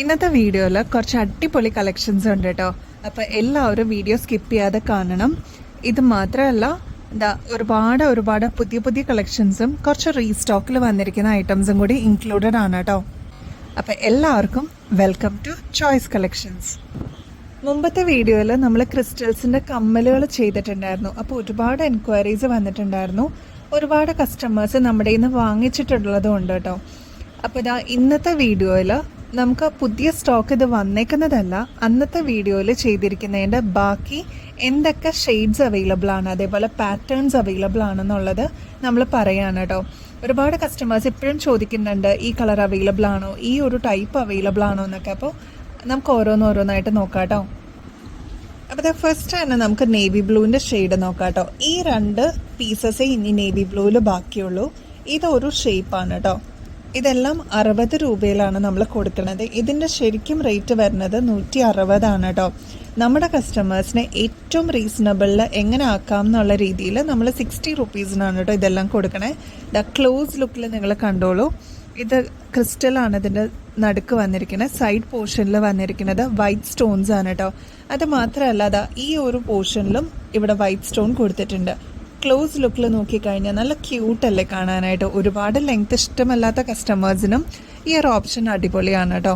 ഇന്നത്തെ വീഡിയോയിൽ കുറച്ച് അടിപൊളി കളക്ഷൻസ് ഉണ്ട് കേട്ടോ. അപ്പോൾ എല്ലാവരും വീഡിയോ സ്കിപ്പ് ചെയ്യാതെ കാണണം. ഇത് മാത്രമല്ല, ഒരുപാട് പുതിയ പുതിയ കളക്ഷൻസും കുറച്ച് റീസ്റ്റോക്കിൽ വന്നിരിക്കുന്ന ഐറ്റംസും കൂടി ഇൻക്ലൂഡഡ് ആണ് കേട്ടോ. അപ്പോൾ എല്ലാവർക്കും വെൽക്കം ടു ചോയ്സ് കളക്ഷൻസ്. മുമ്പത്തെ വീഡിയോയിൽ നമ്മൾ ക്രിസ്റ്റൽസിൻ്റെ കമ്മലുകൾ ചെയ്തിട്ടുണ്ടായിരുന്നു. അപ്പോൾ ഒരുപാട് എൻക്വയറീസ് വന്നിട്ടുണ്ടായിരുന്നു. ഒരുപാട് കസ്റ്റമേഴ്സ് നമ്മുടെ നിന്ന് വാങ്ങിച്ചിട്ടുള്ളതും ഉണ്ട് കേട്ടോ. അപ്പോൾ ഇന്നത്തെ വീഡിയോയിൽ നമുക്ക് പുതിയ സ്റ്റോക്ക് ഇത് വന്നേക്കുന്നതല്ല, അന്നത്തെ വീഡിയോയിൽ ചെയ്തിരിക്കുന്നതിൻ്റെ ബാക്കി എന്തൊക്കെ ഷെയ്ഡ്സ് അവൈലബിൾ ആണ്, അതേപോലെ പാറ്റേൺസ് അവൈലബിൾ ആണെന്നുള്ളത് നമ്മൾ പറയാണ് കേട്ടോ. ഒരുപാട് കസ്റ്റമേഴ്സ് ഇപ്പോഴും ചോദിക്കുന്നുണ്ട് ഈ കളർ അവൈലബിൾ ആണോ, ഈ ഒരു ടൈപ്പ് അവൈലബിൾ ആണോ എന്നൊക്കെ. അപ്പോൾ നമുക്ക് ഓരോന്നോരോന്നായിട്ട് നോക്കാം കേട്ടോ. അപ്പോൾ ഫസ്റ്റ് തന്നെ നമുക്ക് നേവി ബ്ലൂവിൻ്റെ ഷെയ്ഡ് നോക്കാം കേട്ടോ. ഈ 2 പീസസേ ഇനി നേവി ബ്ലൂവിൽ ബാക്കിയുള്ളൂ. ഇതൊരു ഷേപ്പാണ് കേട്ടോ. ഇതെല്ലാം 60 രൂപയിലാണ് നമ്മൾ കൊടുക്കുന്നത്. ഇതിൻ്റെ ശരിക്കും റേറ്റ് വരുന്നത് 160 ആണ് കേട്ടോ. നമ്മുടെ കസ്റ്റമേഴ്സിനെ ഏറ്റവും റീസണബിളിൽ എങ്ങനെ ആക്കാം എന്നുള്ള രീതിയിൽ നമ്മൾ 60 റുപ്പീസിനാണ് കേട്ടോ ഇതെല്ലാം കൊടുക്കണേ. ക്ലോസ് ലുക്കിൽ നിങ്ങൾ കണ്ടോളൂ. ഇത് ക്രിസ്റ്റലാണ് ഇതിൻ്റെ നടുക്ക് വന്നിരിക്കുന്നത്. സൈഡ് പോർഷനിൽ വന്നിരിക്കുന്നത് വൈറ്റ് സ്റ്റോൺസ് ആണ് കേട്ടോ. അത് മാത്രമല്ല ഈ ഒരു പോർഷനിലും ഇവിടെ വൈറ്റ് സ്റ്റോൺ കൊടുത്തിട്ടുണ്ട്. ക്ലോസ് ലുക്കിൽ നോക്കിക്കഴിഞ്ഞാൽ നല്ല ക്യൂട്ടല്ലേ കാണാനായിട്ട്. ഒരുപാട് ലെങ്ത് ഇഷ്ടമല്ലാത്ത കസ്റ്റമേഴ്സിനും ഈ ഒരു ഓപ്ഷൻ അടിപൊളിയാണ് കേട്ടോ.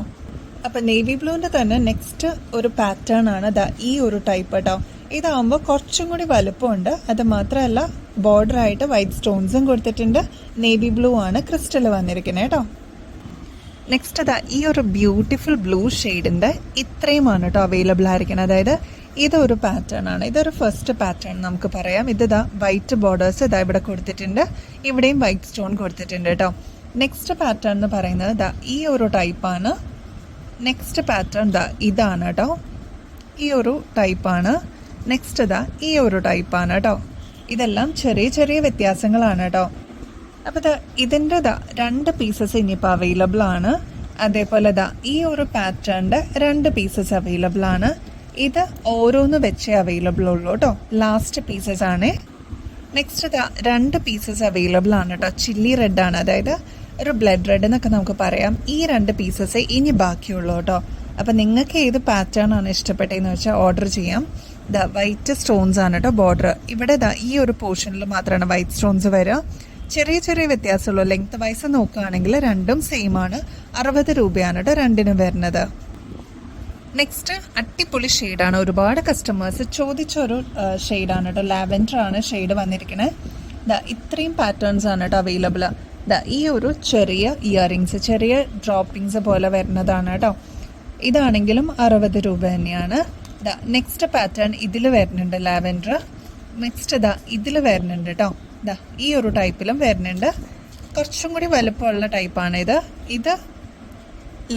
അപ്പം നേവി ബ്ലൂവിൻ്റെ തന്നെ നെക്സ്റ്റ് ഒരു പാറ്റേൺ ആണ് ഈ ഒരു ടൈപ്പ് കേട്ടോ. ഇതാകുമ്പോൾ കുറച്ചും കൂടി വലുപ്പമുണ്ട്. അത് മാത്രമല്ല ബോർഡറായിട്ട് വൈറ്റ് സ്റ്റോൺസും കൊടുത്തിട്ടുണ്ട്. നേവി ബ്ലൂ ആണ് ക്രിസ്റ്റൽ വന്നിരിക്കുന്നത് കേട്ടോ. നെക്സ്റ്റ് ഈ ഒരു ബ്യൂട്ടിഫുൾ ബ്ലൂ ഷെയ്ഡിൻ്റെ ഇത്രയുമാണ് കേട്ടോ അവൈലബിൾ ആയിരിക്കുന്നത്. അതായത് ഇതൊരു പാറ്റേൺ ആണ്. ഇതൊരു ഫസ്റ്റ് പാറ്റേൺ നമുക്ക് പറയാം. ഇത് വൈറ്റ് ബോർഡേഴ്സ് ഇവിടെ കൊടുത്തിട്ടുണ്ട്. ഇവിടെയും വൈറ്റ് സ്റ്റോൺ കൊടുത്തിട്ടുണ്ട് കേട്ടോ. നെക്സ്റ്റ് പാറ്റേൺ എന്ന് പറയുന്നത് ഈ ഒരു ടൈപ്പാണ്. നെക്സ്റ്റ് പാറ്റേൺ ഇതാണ് കേട്ടോ. ഈ ഒരു ടൈപ്പാണ്. നെക്സ്റ്റ് ഈ ഒരു ടൈപ്പാണ് കേട്ടോ. ഇതെല്ലാം ചെറിയ ചെറിയ വ്യത്യാസങ്ങളാണ് കേട്ടോ. അപ്പോൾ ഇതിൻ്റെ 2 പീസസ് ഇനിയിപ്പോൾ അവൈലബിൾ ആണ്. അതേപോലെ ഈ ഒരു പാറ്റേണിൻ്റെ 2 പീസസ് അവൈലബിൾ ആണ്. ഇത് ഓരോന്ന് വെച്ചേ അവൈലബിൾ ഉള്ളൂ കേട്ടോ. ലാസ്റ്റ് പീസസ് ആണ്. നെക്സ്റ്റ് 2 പീസസ് അവൈലബിൾ ആണ് കേട്ടോ. ചില്ലി റെഡ് ആണ്, അതായത് ഒരു ബ്ലഡ് റെഡ് എന്നൊക്കെ നമുക്ക് പറയാം. ഈ 2 പീസസേ ഇനി ബാക്കിയുള്ളൂ കേട്ടോ. അപ്പം നിങ്ങൾക്ക് ഏത് പാറ്റേൺ ആണ് ഇഷ്ടപ്പെട്ടതെന്ന് വെച്ചാൽ ഓർഡർ ചെയ്യാം. വൈറ്റ് സ്റ്റോൺസ് ആണ് കേട്ടോ ബോർഡർ. ഇവിടെ ഈ ഒരു പോർഷനിൽ മാത്രമാണ് വൈറ്റ് സ്റ്റോൺസ് വരിക. ചെറിയ ചെറിയ വ്യത്യാസമുള്ളൂ. ലെങ്ത് വൈസ് നോക്കുകയാണെങ്കിൽ രണ്ടും സെയിം ആണ്. 60 രൂപയാണ് കേട്ടോ രണ്ടിനും വരുന്നത്. നെക്സ്റ്റ് അടിപൊളി ഷെയ്ഡാണ്. ഒരുപാട് കസ്റ്റമേഴ്സ് ചോദിച്ചൊരു ഷെയ്ഡാണ് കേട്ടോ. ലാവൻഡർ ആണ് ഷെയ്ഡ് വന്നിരിക്കുന്നത്. ഇത്രയും പാറ്റേൺസ് ആണ് കേട്ടോ അവൈലബിൾ. ഈ ഒരു ചെറിയ ഇയറിങ്സ്, ചെറിയ ഡ്രോപ്പിങ്സ് പോലെ വരുന്നതാണ് കേട്ടോ. ഇതാണെങ്കിലും 60 രൂപ തന്നെയാണ്. നെക്സ്റ്റ് പാറ്റേൺ ഇതിൽ വരുന്നുണ്ട് ലാവൻഡർ. നെക്സ്റ്റ് ഇതിൽ വരുന്നുണ്ട് കേട്ടോ. ഈ ഒരു ടൈപ്പിലും വരുന്നുണ്ട്. കുറച്ചും കൂടി വലുപ്പമുള്ള ടൈപ്പാണ് ഇത്. ഇത്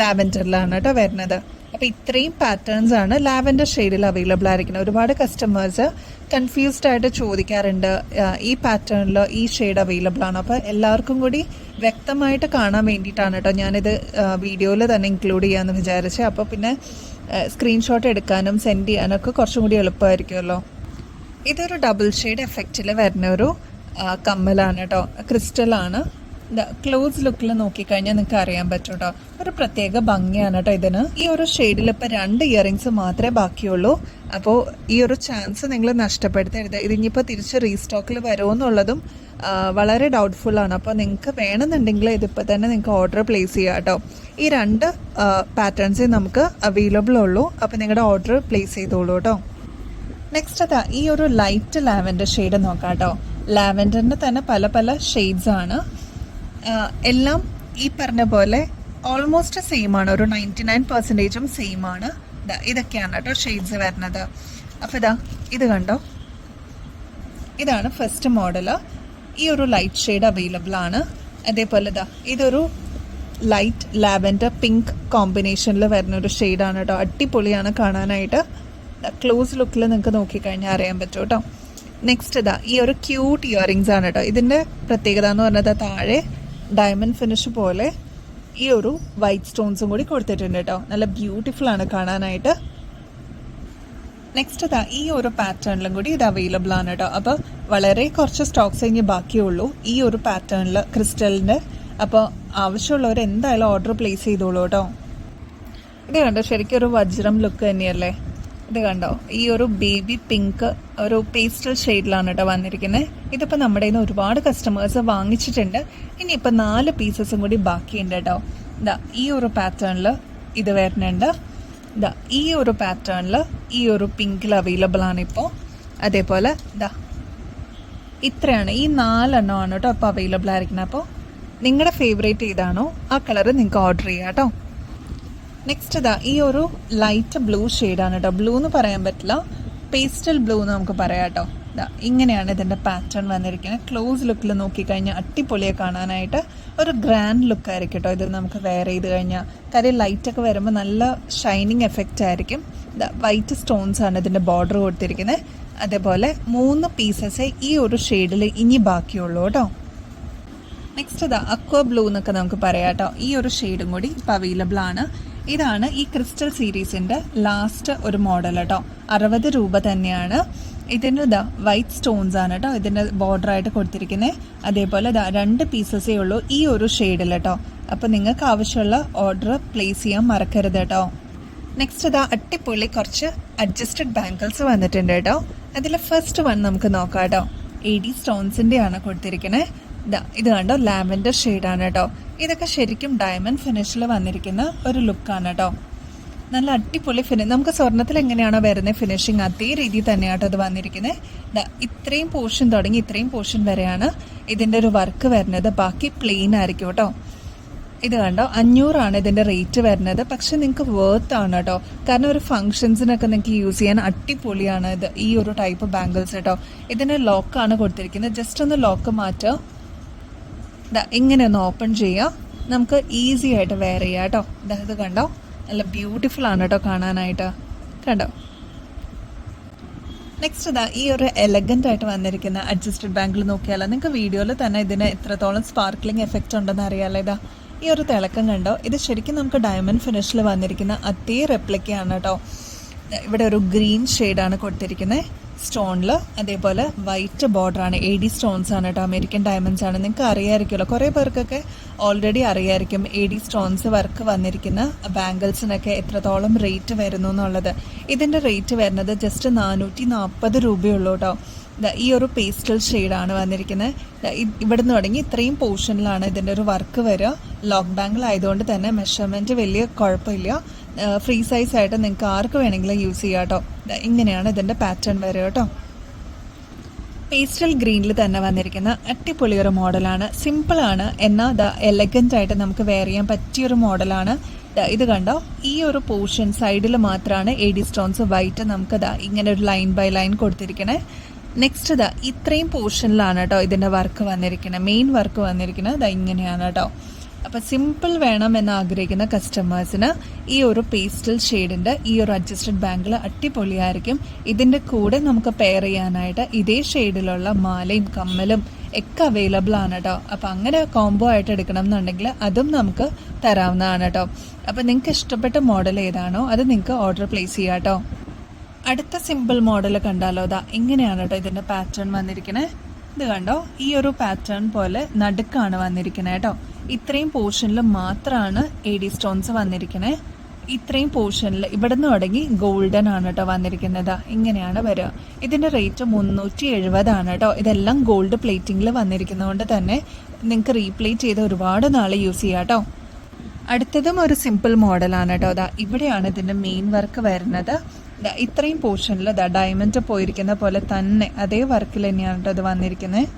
ലാവൻഡറിലാണ് കേട്ടോ വരുന്നത്. അപ്പോൾ ഇത്രയും പാറ്റേൺസ് ആണ് ലാവൻഡർ ഷെയ്ഡിൽ അവൈലബിൾ ആയിരിക്കുന്നത്. ഒരുപാട് കസ്റ്റമേഴ്സ് കൺഫ്യൂസ്ഡ് ആയിട്ട് ചോദിക്കാറുണ്ട് ഈ പാറ്റേണിൽ ഈ ഷെയ്ഡ് അവൈലബിൾ ആണ്. അപ്പോൾ എല്ലാവർക്കും കൂടി വ്യക്തമായിട്ട് കാണാൻ വേണ്ടിയിട്ടാണ് കേട്ടോ ഞാനിത് വീഡിയോയിൽ തന്നെ ഇൻക്ലൂഡ് ചെയ്യാമെന്ന് വിചാരിച്ചത്. അപ്പോൾ പിന്നെ സ്ക്രീൻഷോട്ട് എടുക്കാനും സെൻഡ് ചെയ്യാനൊക്കെ കുറച്ചും കൂടി എളുപ്പമായിരിക്കുമല്ലോ. ഇതൊരു ഡബിൾ ഷെയ്ഡ് എഫക്റ്റിൽ വരുന്ന ഒരു കമ്മലാണ് കേട്ടോ. ക്രിസ്റ്റലാണ്. ക്ലോസ് ലുക്കിൽ നോക്കിക്കഴിഞ്ഞാൽ നിങ്ങൾക്ക് അറിയാൻ പറ്റും കേട്ടോ. ഒരു പ്രത്യേക ഭംഗിയാണ് കേട്ടോ ഇതിന്. ഈ ഒരു ഷെയ്ഡിൽ ഇപ്പോൾ 2 ഇയറിങ്സ് മാത്രമേ ബാക്കിയുള്ളൂ. അപ്പോൾ ഈ ഒരു ചാൻസ് നിങ്ങൾ നഷ്ടപ്പെടുത്തരുത്. ഇതിനിപ്പോൾ തിരിച്ച് റീസ്റ്റോക്കിൽ വരുമോ എന്നുള്ളതും വളരെ ഡൗട്ട്ഫുള്ളാണ്. അപ്പോൾ നിങ്ങൾക്ക് വേണമെന്നുണ്ടെങ്കിൽ ഇതിപ്പോൾ തന്നെ നിങ്ങൾക്ക് ഓർഡർ പ്ലേസ് ചെയ്യാം കേട്ടോ. ഈ 2 പാറ്റേൺസേ നമുക്ക് അവൈലബിൾ ഉള്ളൂ. അപ്പോൾ നിങ്ങളുടെ ഓർഡർ പ്ലേസ് ചെയ്തോളൂ കേട്ടോ. നെക്സ്റ്റ് ഈ ഒരു ലൈറ്റ് ലാവൻഡർ ഷെയ്ഡ് നോക്കാം കേട്ടോ. ലാവൻഡറിൻ്റെ തന്നെ പല പല ഷെയ്ഡ്സ് ആണ്. എല്ലാം ഈ പറഞ്ഞ പോലെ ഓൾമോസ്റ്റ് സെയിം ആണ്. ഒരു 99% സെയിം ആണ്. ഇതൊക്കെയാണ് കേട്ടോ ഷെയ്ഡ്സ് വരുന്നത്. അപ്പോൾ ഇത് കണ്ടോ. ഇതാണ് ഫസ്റ്റ് മോഡൽ. ഈ ഒരു ലൈറ്റ് ഷെയ്ഡ് അവൈലബിൾ ആണ്. അതേപോലെ ഇതൊരു ലൈറ്റ് ലാവൻഡർ പിങ്ക് കോമ്പിനേഷനിൽ വരുന്ന ഒരു ഷെയ്ഡാണ് കേട്ടോ. അടിപൊളിയാണ് കാണാനായിട്ട്. ക്ലോസ് ലുക്കിൽ നിങ്ങൾക്ക് നോക്കിക്കഴിഞ്ഞാൽ അറിയാൻ പറ്റും കേട്ടോ. നെക്സ്റ്റ് ഈ ഒരു ക്യൂട്ട് ഇയറിങ്സ് ആണ് കേട്ടോ. ഇതിൻ്റെ പ്രത്യേകത എന്ന് പറഞ്ഞത് താഴെ ഡയമണ്ട് ഫിനിഷ് പോലെ ഈ ഒരു വൈറ്റ് സ്റ്റോൺസും കൂടി കൊടുത്തിട്ടുണ്ട് കേട്ടോ. നല്ല ബ്യൂട്ടിഫുൾ ആണ് കാണാനായിട്ട്. നെക്സ്റ്റ് ഈ ഒരു പാറ്റേണിലും കൂടി ഇത് അവൈലബിൾ ആണ് കേട്ടോ. അപ്പോൾ വളരെ കുറച്ച് സ്റ്റോക്സ് ഇനി ബാക്കിയുള്ളൂ ഈ ഒരു പാറ്റേണിൽ ക്രിസ്റ്റലിൻ്റെ. അപ്പോൾ ആവശ്യമുള്ളവർ എന്തായാലും ഓർഡർ പ്ലേസ് ചെയ്തോളൂ കേട്ടോ. ഇത് കണ്ടോ, ശരിക്കും ഒരു വജ്രം ലുക്ക് തന്നെയല്ലേ. ഇത് കണ്ടോ, ഈ ഒരു ബേബി പിങ്ക് ഒരു പേസ്റ്റൽ ഷെയ്ഡിലാണ് കേട്ടോ വന്നിരിക്കുന്നത്. ഇതിപ്പോൾ നമ്മുടെ കയ്യിൽ നിന്ന് ഒരുപാട് കസ്റ്റമേഴ്സ് വാങ്ങിച്ചിട്ടുണ്ട്. ഇനിയിപ്പോൾ 4 പീസസും കൂടി ബാക്കിയുണ്ട് കേട്ടോ. ഇതാ ഈ ഒരു പാറ്റേണിൽ ഇത് വരുന്നുണ്ട്. ഇതാ ഈ ഒരു പാറ്റേണിൽ ഈ ഒരു പിങ്കിൽ അവൈലബിൾ ആണ് ഇപ്പോൾ. അതേപോലെ ഇതാ ഇത്രയാണ്, ഈ 4 എണ്ണമാണ് കേട്ടോ ഇപ്പോൾ അവൈലബിൾ ആയിരിക്കുന്നത്. അപ്പോൾ നിങ്ങളുടെ ഫേവറേറ്റ് ഏതാണോ ആ കളർ നിങ്ങൾക്ക് ഓർഡർ ചെയ്യാം കേട്ടോ. നെക്സ്റ്റ് ഇതാ ഈ ഒരു ലൈറ്റ് ബ്ലൂ ഷെയ്ഡാണ് കേട്ടോ. ബ്ലൂ എന്ന് പറയാൻ പറ്റില്ല, പേസ്റ്റൽ ബ്ലൂ എന്ന് നമുക്ക് പറയാം കേട്ടോ. ഇതാ ഇങ്ങനെയാണ് ഇതിൻ്റെ പാറ്റേൺ വന്നിരിക്കുന്നത്. ക്ലോസ് ലുക്കിൽ നോക്കിക്കഴിഞ്ഞാൽ അടിപൊളിയെ കാണാനായിട്ട് ഒരു ഗ്രാൻഡ് ലുക്കായിരിക്കും കേട്ടോ ഇത് നമുക്ക് വെയർ ചെയ്ത് കഴിഞ്ഞാൽ. കാര്യം ലൈറ്റൊക്കെ വരുമ്പോൾ നല്ല ഷൈനിങ് എഫക്റ്റ് ആയിരിക്കും. ഇതാ വൈറ്റ് സ്റ്റോൺസ് ആണ് ഇതിൻ്റെ ബോർഡർ കൊടുത്തിരിക്കുന്നത്. അതേപോലെ 3 പീസസേ ഈ ഒരു ഷെയ്ഡിൽ ഇനി ബാക്കിയുള്ളൂ കേട്ടോ. നെക്സ്റ്റ് ഇതാ അക്വ ബ്ലൂ എന്നൊക്കെ നമുക്ക് പറയാം കേട്ടോ. ഈ ഒരു ഷെയ്ഡും കൂടി ഇപ്പോൾ അവൈലബിൾ ആണ്. ഇതാണ് ഈ ക്രിസ്റ്റൽ സീരീസിൻ്റെ ലാസ്റ്റ് ഒരു മോഡൽ കേട്ടോ. 60 രൂപ തന്നെയാണ്. ഇതിൻ്റെ ഇതാ വൈറ്റ് സ്റ്റോൺസ് ആണ് കേട്ടോ ഇതിൻ്റെ ബോർഡറായിട്ട് കൊടുത്തിരിക്കുന്നത്. അതേപോലെ ഇതാ 2 പീസസേ ഉള്ളൂ ഈ ഒരു ഷെയ്ഡിൽ കേട്ടോ. അപ്പോൾ നിങ്ങൾക്ക് ആവശ്യമുള്ള ഓർഡർ പ്ലേസ് ചെയ്യാൻ മറക്കരുത് കേട്ടോ. നെക്സ്റ്റ് ഇതാ അട്ടിപ്പൊളി കുറച്ച് അഡ്ജസ്റ്റഡ് ബാങ്കിൾസ് വന്നിട്ടുണ്ട് കേട്ടോ. അതിൽ ഫസ്റ്റ് വൺ നമുക്ക് നോക്കാം കേട്ടോ. AD സ്റ്റോൺസിൻ്റെ ആണ് കൊടുത്തിരിക്കുന്നത്. ഇത് കണ്ടോ, ലാവൻഡർ ഷെയ്ഡാണ് കേട്ടോ. ഇതൊക്കെ ശരിക്കും ഡയമണ്ട് ഫിനിഷിൽ വന്നിരിക്കുന്ന ഒരു ലുക്കാണ് കേട്ടോ. നല്ല അടിപൊളി നമുക്ക് സ്വർണ്ണത്തിൽ എങ്ങനെയാണോ വരുന്നത് ഫിനിഷിങ് അതേ രീതിയിൽ തന്നെയാട്ടോ ഇത് വന്നിരിക്കുന്നത്. ഇത്രയും പോർഷൻ തുടങ്ങി ഇത്രയും പോർഷൻ വരെയാണ് ഇതിൻ്റെ ഒരു വർക്ക് വരുന്നത്. ബാക്കി പ്ലെയിൻ ആയിരിക്കും കേട്ടോ. ഇത് കണ്ടോ, 500 ഇതിൻ്റെ റേറ്റ് വരുന്നത്. പക്ഷെ നിങ്ങൾക്ക് വർത്ത് ആണ് കേട്ടോ. കാരണം ഒരു ഫംഗ്ഷൻസിനൊക്കെ നിങ്ങൾക്ക് യൂസ് ചെയ്യാൻ അടിപൊളിയാണ് ഇത് ഈ ഒരു ടൈപ്പ് ബാംഗിൾസ് കേട്ടോ. ഇതിൻ്റെ ലോക്കാണ് കൊടുത്തിരിക്കുന്നത്. ജസ്റ്റ് ഒന്ന് ലോക്ക് മാറ്റുക, ഇങ്ങനെ ഒന്ന് ഓപ്പൺ ചെയ്യുക, നമുക്ക് ഈസി ആയിട്ട് വെയർ ചെയ്യാം കേട്ടോ. ഇത് കണ്ടോ, നല്ല ബ്യൂട്ടിഫുൾ ആണ് കേട്ടോ കാണാനായിട്ട്. കണ്ടോ. നെക്സ്റ്റ് ഇതാ ഈ ഒരു എലഗൻ്റ് ആയിട്ട് വന്നിരിക്കുന്ന അഡ്ജസ്റ്റഡ് ബാങ്കിൾ നോക്കിയാലോ നിങ്ങൾക്ക് വീഡിയോയിൽ തന്നെ ഇതിന് എത്രത്തോളം സ്പാർക്ലിംഗ് എഫക്റ്റ് ഉണ്ടെന്ന് അറിയാമല്ലോ. ഇതാ ഈ ഒരു തിളക്കം കണ്ടോ, ഇത് ശരിക്കും നമുക്ക് ഡയമണ്ട് ഫിനിഷിൽ വന്നിരിക്കുന്ന അതേ റെപ്ലിക്കയാണ് കേട്ടോ. ഇവിടെ ഒരു ഗ്രീൻ ഷെയ്ഡാണ് കൊടുത്തിരിക്കുന്നത് സ്റ്റോണിൽ. അതേപോലെ വൈറ്റ് ബോർഡറാണ്. AD സ്റ്റോൺസ് ആണ് കേട്ടോ, അമേരിക്കൻ ഡയമണ്ട്സ് ആണ്. നിങ്ങൾക്ക് അറിയാമായിരിക്കുമല്ലോ, കുറേ പേർക്കൊക്കെ ഓൾറെഡി അറിയാമായിരിക്കും AD സ്റ്റോൺസ് വർക്ക് വന്നിരിക്കുന്ന ബാംഗിൾസിനൊക്കെ എത്രത്തോളം റേറ്റ് വരുന്നു എന്നുള്ളത്. ഇതിൻ്റെ റേറ്റ് വരുന്നത് ജസ്റ്റ് 440 രൂപയുള്ളൂ കേട്ടോ. ഈ ഒരു പേസ്റ്റൽ ഷെയ്ഡാണ് വന്നിരിക്കുന്നത്. ഇവിടെ നിന്ന് തുടങ്ങി ഇത്രയും പോർഷനിലാണ് ഇതിൻ്റെ ഒരു വർക്ക് വരിക. ലോക്ക് ബാങ്കിൾ ആയതുകൊണ്ട് തന്നെ മെഷർമെൻറ്റ് വലിയ കുഴപ്പമില്ല. ഫ്രീ സൈസ് ആയിട്ട് നിങ്ങൾക്ക് ആർക്ക് വേണമെങ്കിലും യൂസ് ചെയ്യാം കേട്ടോ. ഇങ്ങനെയാണ് ഇതിൻ്റെ പാറ്റേൺ വരിക കേട്ടോ. പേസ്റ്റൽ ഗ്രീനിൽ തന്നെ വന്നിരിക്കുന്ന അടിപൊളി ഒരു മോഡലാണ്. സിമ്പിളാണ്, എന്നാൽ എലഗൻ്റ് ആയിട്ട് നമുക്ക് വെയർ ചെയ്യാൻ പറ്റിയൊരു മോഡലാണ്. ഇത് കണ്ടോ, ഈ ഒരു പോർഷൻ സൈഡിൽ മാത്രമാണ് AD സ്റ്റോൺസ് വൈറ്റ് നമുക്ക് ഇങ്ങനെ ഒരു ലൈൻ ബൈ ലൈൻ കൊടുത്തിരിക്കണേ. നെക്സ്റ്റ് ഇത്രയും പോർഷനിലാണ് കേട്ടോ ഇതിൻ്റെ വർക്ക് വന്നിരിക്കുന്നത്. മെയിൻ വർക്ക് വന്നിരിക്കുന്നത് ഇങ്ങനെയാണ് കേട്ടോ. അപ്പോൾ സിമ്പിൾ വേണം എന്ന് ആഗ്രഹിക്കുന്ന കസ്റ്റമേഴ്സിന് ഈ ഒരു പേസ്റ്റൽ ഷെയ്ഡിൻ്റെ ഈ ഒരു അഡ്ജസ്റ്റഡ് ബാങ്കിൾ അടിപൊളിയായിരിക്കും. ഇതിൻ്റെ കൂടെ നമുക്ക് പെയർ ചെയ്യാനായിട്ട് ഇതേ ഷെയ്ഡിലുള്ള മാലയും കമ്മലും ഒക്കെ അവൈലബിൾ ആണ് കേട്ടോ. അപ്പോൾ അങ്ങനെ കോംബോ ആയിട്ട് എടുക്കണം എന്നുണ്ടെങ്കിൽ അതും നമുക്ക് തരാവുന്നതാണ് കേട്ടോ. അപ്പോൾ നിങ്ങൾക്ക് ഇഷ്ടപ്പെട്ട മോഡൽ ഏതാണോ അത് നിങ്ങൾക്ക് ഓർഡർ പ്ലേസ് ചെയ്യാം കേട്ടോ. അടുത്ത സിമ്പിൾ മോഡൽ കണ്ടാലോ, ഇങ്ങനെയാണ് കേട്ടോ ഇതിൻ്റെ പാറ്റേൺ വന്നിരിക്കുന്നത്. ഇത് കണ്ടോ, ഈ ഒരു പാറ്റേൺ പോലെ നടുക്കാണ് വന്നിരിക്കുന്നത് കേട്ടോ. ഇത്രയും പോർഷനിൽ മാത്രമാണ് AD സ്റ്റോൺസ് വന്നിരിക്കുന്നത്. ഇത്രയും പോർഷനിൽ ഇവിടെ നിന്ന് തുടങ്ങി ഗോൾഡൻ ആണ് കേട്ടോ വന്നിരിക്കുന്നത്. ഇങ്ങനെയാണ് വരിക. ഇതിൻ്റെ റേറ്റ് 370 ആണ് കേട്ടോ. ഇതെല്ലാം ഗോൾഡ് പ്ലേറ്റിങ്ങിൽ വന്നിരിക്കുന്നതുകൊണ്ട് തന്നെ നിങ്ങൾക്ക് റീപ്ലേറ്റ് ചെയ്ത് ഒരുപാട് നാൾ യൂസ് ചെയ്യാം കേട്ടോ. അടുത്തതും ഒരു സിമ്പിൾ മോഡലാണ് കേട്ടോ. ഇവിടെയാണ് ഇതിൻ്റെ മെയിൻ വർക്ക് വരുന്നത്. ഇത്രയും പോർഷനിൽ ഡയമണ്ട് പോയിരിക്കുന്ന പോലെ തന്നെ അതേ വർക്കിൽ തന്നെയാണ് കേട്ടോ ഇത് വന്നിരിക്കുന്നത്.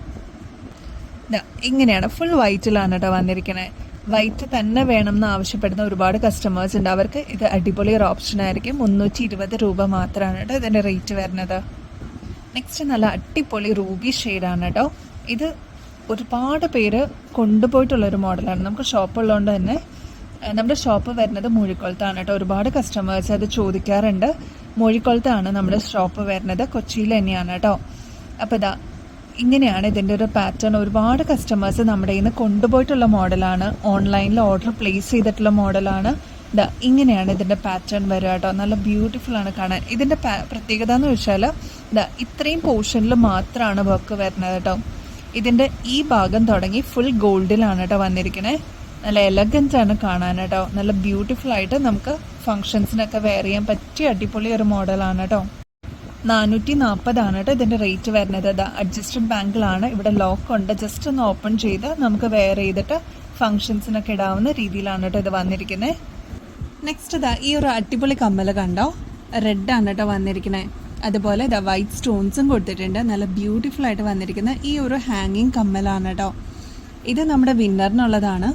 ഇങ്ങനെയാണ് ഫുൾ വൈറ്റിലാണ് കേട്ടോ വന്നിരിക്കുന്നത്. വൈറ്റ് തന്നെ വേണം എന്ന് ആവശ്യപ്പെടുന്ന ഒരുപാട് കസ്റ്റമേഴ്സ് ഉണ്ട്. അവർക്ക് ഇത് അടിപൊളി ഒരു ഓപ്ഷൻ ആയിരിക്കും. 320 രൂപ മാത്രമാണ് കേട്ടോ ഇതിൻ്റെ റേറ്റ് വരുന്നത്. നെക്സ്റ്റ് നല്ല അടിപൊളി റൂബി ഷെയ്ഡാണ് കേട്ടോ. ഇത് ഒരുപാട് പേര് കൊണ്ടുപോയിട്ടുള്ളൊരു മോഡലാണ്. നമുക്ക് ഷോപ്പുള്ളതുകൊണ്ട് തന്നെ നമ്മുടെ ഷോപ്പ് വരുന്നത് മൂഴിക്കുളത്താണ് കേട്ടോ. ഒരുപാട് കസ്റ്റമേഴ്സ് അത് ചോദിക്കാറുണ്ട്. മൂഴിക്കുളത്താണ് നമ്മുടെ ഷോപ്പ് വരുന്നത്. കൊച്ചിയിൽ തന്നെയാണ് കേട്ടോ. അപ്പോൾ ഇങ്ങനെയാണ് ഇതിൻ്റെ ഒരു പാറ്റേൺ. ഒരുപാട് കസ്റ്റമേഴ്സ് നമ്മുടെ കയ്യിൽ നിന്ന് കൊണ്ടുപോയിട്ടുള്ള മോഡലാണ്. ഓൺലൈനിൽ ഓർഡർ പ്ലേസ് ചെയ്തിട്ടുള്ള മോഡലാണ്. ഇങ്ങനെയാണ് ഇതിൻ്റെ പാറ്റേൺ വരിക കേട്ടോ. നല്ല ബ്യൂട്ടിഫുൾ ആണ് കാണാൻ. ഇതിൻ്റെ പ്രത്യേകത എന്ന് വെച്ചാൽ ഇത്രയും പോർഷനിൽ മാത്രമാണ് വർക്ക് വരുന്നത് കേട്ടോ. ഇതിൻ്റെ ഈ ഭാഗം തുടങ്ങി ഫുൾ ഗോൾഡിലാണ് കേട്ടോ വന്നിരിക്കുന്നത്. നല്ല എലഗൻ്റ് ആണ് കാണാൻ കേട്ടോ. നല്ല ബ്യൂട്ടിഫുൾ ആയിട്ട് നമുക്ക് ഫങ്ഷൻസിനൊക്കെ വെയർ ചെയ്യാൻ പറ്റിയ അടിപൊളി ഒരു മോഡലാണ് കേട്ടോ. 440 കേട്ടോ ഇതിൻ്റെ റേറ്റ് വരുന്നത്. അഡ്ജസ്റ്റഡ് ബാങ്കിളാണ്, ഇവിടെ ലോക്ക് ഉണ്ട്. ജസ്റ്റ് ഒന്ന് ഓപ്പൺ ചെയ്ത് നമുക്ക് വെയർ ചെയ്തിട്ട് ഫങ്ഷൻസിനൊക്കെ ഇടാവുന്ന രീതിയിലാണ് കേട്ടോ ഇത് വന്നിരിക്കുന്നത്. നെക്സ്റ്റ് ഈ ഒരു അടിപൊളി കമ്മൽ കണ്ടോ, റെഡാണ് കേട്ടോ വന്നിരിക്കുന്നത്. അതുപോലെ വൈറ്റ് സ്റ്റോൺസും കൊടുത്തിട്ടുണ്ട്. നല്ല ബ്യൂട്ടിഫുൾ ആയിട്ട് വന്നിരിക്കുന്ന ഈ ഒരു ഹാങ്ങിങ് കമ്മലാണ് കേട്ടോ. ഇത് നമ്മുടെ വിന്നറിനുള്ളതാണ്.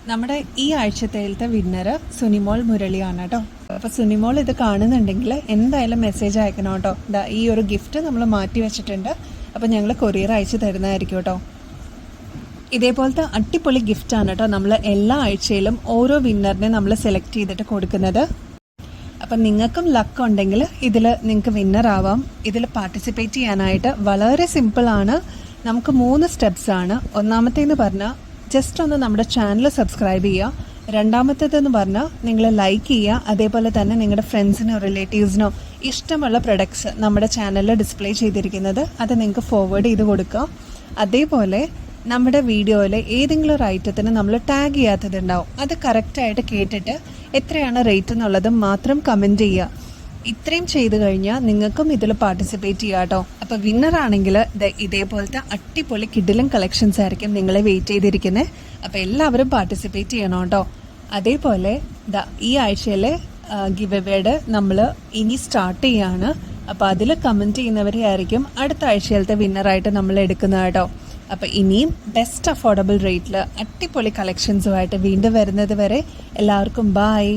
നമ്മുടെ ഈ ആഴ്ചത്തേലത്തെ വിന്നർ സുനിമോൾ മുരളിയാണ് കേട്ടോ. അപ്പോൾ സുനിമോൾ ഇത് കാണുന്നുണ്ടെങ്കിൽ എന്തായാലും മെസ്സേജ് അയക്കണം കേട്ടോ. ഈ ഒരു ഗിഫ്റ്റ് നമ്മൾ മാറ്റി വെച്ചിട്ടുണ്ട്. അപ്പോൾ ഞങ്ങൾ കൊറിയർ അയച്ചു തരുന്നതായിരിക്കും കേട്ടോ. ഇതേപോലത്തെ അടിപൊളി ഗിഫ്റ്റാണ് കേട്ടോ നമ്മൾ എല്ലാ ആഴ്ചയിലും ഓരോ വിന്നറിനെ നമ്മൾ സെലക്ട് ചെയ്തിട്ട് കൊടുക്കുന്നത്. അപ്പം നിങ്ങൾക്കും ലക്ക് ഉണ്ടെങ്കിൽ ഇതിൽ നിങ്ങൾക്ക് വിന്നർ ആവാം. ഇതിൽ പാർട്ടിസിപ്പേറ്റ് ചെയ്യാനായിട്ട് വളരെ സിമ്പിളാണ്. നമുക്ക് 3 സ്റ്റെപ്സാണ്. ഒന്നാമത്തേന്ന് പറഞ്ഞാൽ ജസ്റ്റ് ഒന്ന് നമ്മുടെ ചാനൽ സബ്സ്ക്രൈബ് ചെയ്യുക. രണ്ടാമത്തേതെന്ന് പറഞ്ഞാൽ നിങ്ങൾ ലൈക്ക് ചെയ്യുക. അതേപോലെ തന്നെ നിങ്ങളുടെ ഫ്രണ്ട്സിനോ റിലേറ്റീവ്സിനോ ഇഷ്ടമുള്ള പ്രൊഡക്ട്സ് നമ്മുടെ ചാനലിൽ ഡിസ്പ്ലേ ചെയ്തിരിക്കുന്നത് അത് നിങ്ങൾക്ക് ഫോർവേഡ് ചെയ്ത് കൊടുക്കുക. അതേപോലെ നമ്മുടെ വീഡിയോയിൽ ഏതെങ്കിലും ഒരു ഐറ്റത്തിന് നമ്മൾ ടാഗ് ചെയ്യാത്തതുണ്ടാവും. അത് കറക്റ്റായിട്ട് കേട്ടിട്ട് എത്രയാണ് റേറ്റ് എന്നുള്ളത് മാത്രം കമൻറ്റ് ചെയ്യുക. ഇത്രയും ചെയ്ത് കഴിഞ്ഞാൽ നിങ്ങൾക്കും ഇതിൽ പാർട്ടിസിപ്പേറ്റ് ചെയ്യാം കേട്ടോ. അപ്പോൾ വിന്നറാണെങ്കിൽ ഇതേപോലത്തെ അടിപൊളി കിഡിലും കളക്ഷൻസ് ആയിരിക്കും നിങ്ങളെ വെയിറ്റ് ചെയ്തിരിക്കുന്നത്. അപ്പോൾ എല്ലാവരും പാർട്ടിസിപ്പേറ്റ് ചെയ്യണം കേട്ടോ. അതേപോലെ ഈ ആഴ്ചയിലെ ഗിവ് അവേയുടെ നമ്മൾ ഇനി സ്റ്റാർട്ട് ചെയ്യാണ്. അപ്പോൾ അതിൽ കമൻറ്റ് ചെയ്യുന്നവരെ ആയിരിക്കും അടുത്ത ആഴ്ചയിലത്തെ വിന്നറായിട്ട് നമ്മൾ എടുക്കുന്നത് കേട്ടോ. അപ്പോൾ ഇനിയും ബെസ്റ്റ് അഫോർഡബിൾ റേറ്റിൽ അടിപൊളി കളക്ഷൻസുമായിട്ട് വീണ്ടും വരുന്നത് വരെ എല്ലാവർക്കും ബായ്.